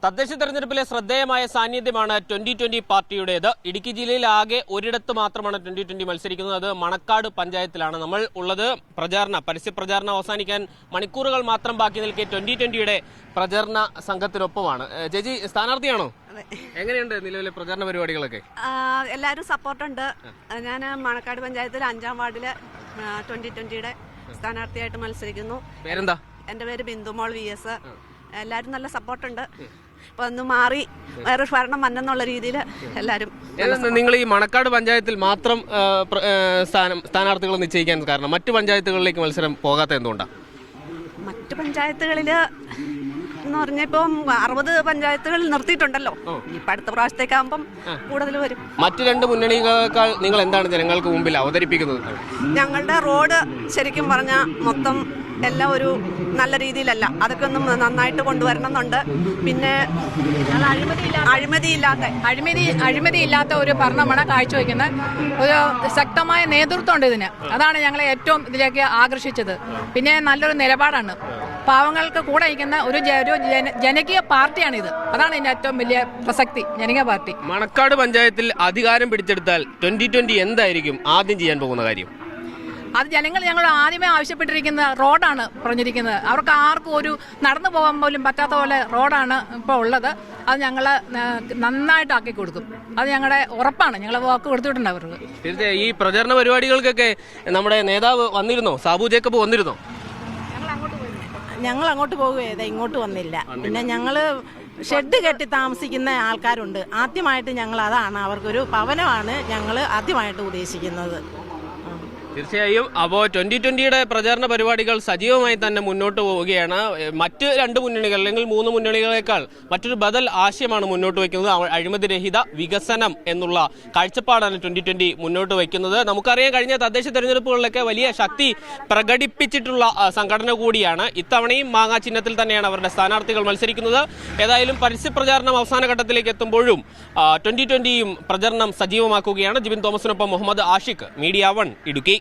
തദ്ദേശ തെരഞ്ഞെടുപ്പിലെ ശ്രദ്ധേയമായ സാന്നിധ്യമാണ് 2020 പാർട്ടിയുടേത്. ഇടുക്കി ജില്ലയിൽ ആകെ ഒരിടത്ത് മാത്രമാണ് 2020 മത്സരിക്കുന്നത്. അത് മണക്കാട് പഞ്ചായത്തിലാണ്. നമ്മൾ ഉള്ളത് പരസ്യ പ്രചാരണം അവസാനിക്കാൻ മണിക്കൂറുകൾ മാത്രം ബാക്കി നിൽക്കെ 2020യുടെ പ്രചാരണ സംഘത്തിനൊപ്പമാണ്. ചേച്ചി സ്ഥാനാർത്ഥിയാണോ? എങ്ങനെയുണ്ട് നിലവിലെ പ്രചാരണ പരിപാടികളൊക്കെ? എല്ലാവരും സപ്പോർട്ടുണ്ട്. ഞാൻ മണക്കാട് പഞ്ചായത്തിൽ 5-ാം വാർഡില് 2020യുടെ സ്ഥാനാർത്ഥിയായിട്ട് മത്സരിക്കുന്നു. പേരെന്താ? എന്റെ പേര് ബിന്ദുമോൾ VS. എല്ലാവരും നല്ല സപ്പോർട്ടുണ്ട്. ഇപ്പൊ ഒന്ന് മാറി വേറൊരു ഭരണം വന്നെന്നുള്ള രീതിയിൽ എല്ലാവരും. നിങ്ങൾ ഈ മണക്കാട് പഞ്ചായത്തിൽ മാത്രം സ്ഥാനാർത്ഥികൾ നിശ്ചയിക്കാൻ കാരണം മറ്റു പഞ്ചായത്തുകളിലേക്ക് മത്സരം പോകാത്ത എന്തുകൊണ്ടാണ്? മറ്റു പഞ്ചായത്തുകളില് എന്ന് പറഞ്ഞപ്പം 60 പഞ്ചായത്തുകൾ നിർത്തിയിട്ടുണ്ടല്ലോ. ഇപ്പൊ അടുത്ത പ്രാവശ്യത്തേക്കാകുമ്പം കൂടുതൽ വരും. മറ്റു രണ്ട് മുന്നണികളേക്കാൾ നിങ്ങൾ എന്താണ് ജനങ്ങൾക്ക് മുമ്പിൽ അവതരിപ്പിക്കുന്നത്? ഞങ്ങളുടെ റോഡ് ശരിക്കും പറഞ്ഞാൽ മൊത്തം എല്ലാം ഒരു നല്ല രീതിയിലല്ല. അതൊക്കെ ഒന്നും നന്നായിട്ട് കൊണ്ടുവരണമെന്നുണ്ട്. പിന്നെ അഴിമതിയില്ലാത്ത ഒരു ഭരണമാണ് കാഴ്ചവെക്കുന്നത്. ഒരു ശക്തമായ നേതൃത്വം ഉണ്ട് ഇതിന്. അതാണ് ഞങ്ങളെ ഏറ്റവും ഇതിലേക്ക് ആകർഷിച്ചത്. പിന്നെ നല്ലൊരു നിലപാടാണ്. പാവങ്ങൾക്ക് കൂടെ നയിക്കുന്ന ഒരു ജനകീയ പാർട്ടിയാണിത്. അതാണ് ഇതിന്റെ ഏറ്റവും വലിയ പ്രസക്തി, ജനകീയ പാർട്ടി. മണക്കാട് പഞ്ചായത്തിൽ അധികാരം പിടിച്ചെടുത്താൽ 2020 എന്തായിരിക്കും ആദ്യം ചെയ്യാൻ പോകുന്ന കാര്യം? അത് ഞങ്ങൾ ആദ്യമേ ആവശ്യപ്പെട്ടിരിക്കുന്ന റോഡാണ് പറഞ്ഞിരിക്കുന്നത്. അവർക്ക് ആർക്കും ഒരു നടന്നു പോകാൻ പോലും പറ്റാത്ത പോലെ റോഡാണ് ഇപ്പോൾ ഉള്ളത്. അത് ഞങ്ങൾ നന്നായിട്ട് ആക്കി കൊടുക്കും. അത് ഞങ്ങളുടെ ഉറപ്പാണ്. ഞങ്ങൾ വാക്ക് കൊടുത്തിട്ടുണ്ട് അവർക്ക്. തീർച്ചയായും ഈ പ്രചരണ പരിപാടികൾക്കൊക്കെ നമ്മുടെ നേതാവ് വന്നിരുന്നോ? സാബു ജേക്കബ് വന്നിരുന്നോ? ഞങ്ങൾ അങ്ങോട്ട് പോകുകയേ, ഇങ്ങോട്ട് വന്നില്ല. പിന്നെ ഞങ്ങള് ഷെഡ് കെട്ടി താമസിക്കുന്ന ആൾക്കാരുണ്ട്. ആദ്യമായിട്ട് ഞങ്ങൾ അതാണ്, അവർക്കൊരു ഭവനമാണ് ഞങ്ങൾ ആദ്യമായിട്ട് ഉദ്ദേശിക്കുന്നത്. തീർച്ചയായും. അപ്പോൾ 2020യുടെ പ്രചാരണ പരിപാടികൾ സജീവമായി തന്നെ മുന്നോട്ട് പോവുകയാണ്. മറ്റ് രണ്ട് മുന്നണികൾ അല്ലെങ്കിൽ 3 മുന്നണികളെക്കാൾ മറ്റൊരു ബദൽ ആശയമാണ് മുന്നോട്ട് വയ്ക്കുന്നത്. അഴിമതിരഹിത വികസനം എന്നുള്ള കാഴ്ചപ്പാടാണ് 2020 മുന്നോട്ട് വയ്ക്കുന്നത്. നമുക്കറിയാം, കഴിഞ്ഞ തദ്ദേശ തെരഞ്ഞെടുപ്പുകളിലൊക്കെ വലിയ ശക്തി പ്രകടിപ്പിച്ചിട്ടുള്ള സംഘടന കൂടിയാണ്. ഇത്തവണയും മാങ്ങാ ചിഹ്നത്തിൽ തന്നെയാണ് അവരുടെ സ്ഥാനാർത്ഥികൾ മത്സരിക്കുന്നത്. ഏതായാലും പരസ്യ പ്രചാരണം അവസാന ഘട്ടത്തിലേക്ക് എത്തുമ്പോഴും 2020യും പ്രചരണം സജീവമാക്കുകയാണ്. ജിബിൻ തോമസിനൊപ്പം മുഹമ്മദ് ആഷിഖ്, മീഡിയ 1 ഇടുക്കി.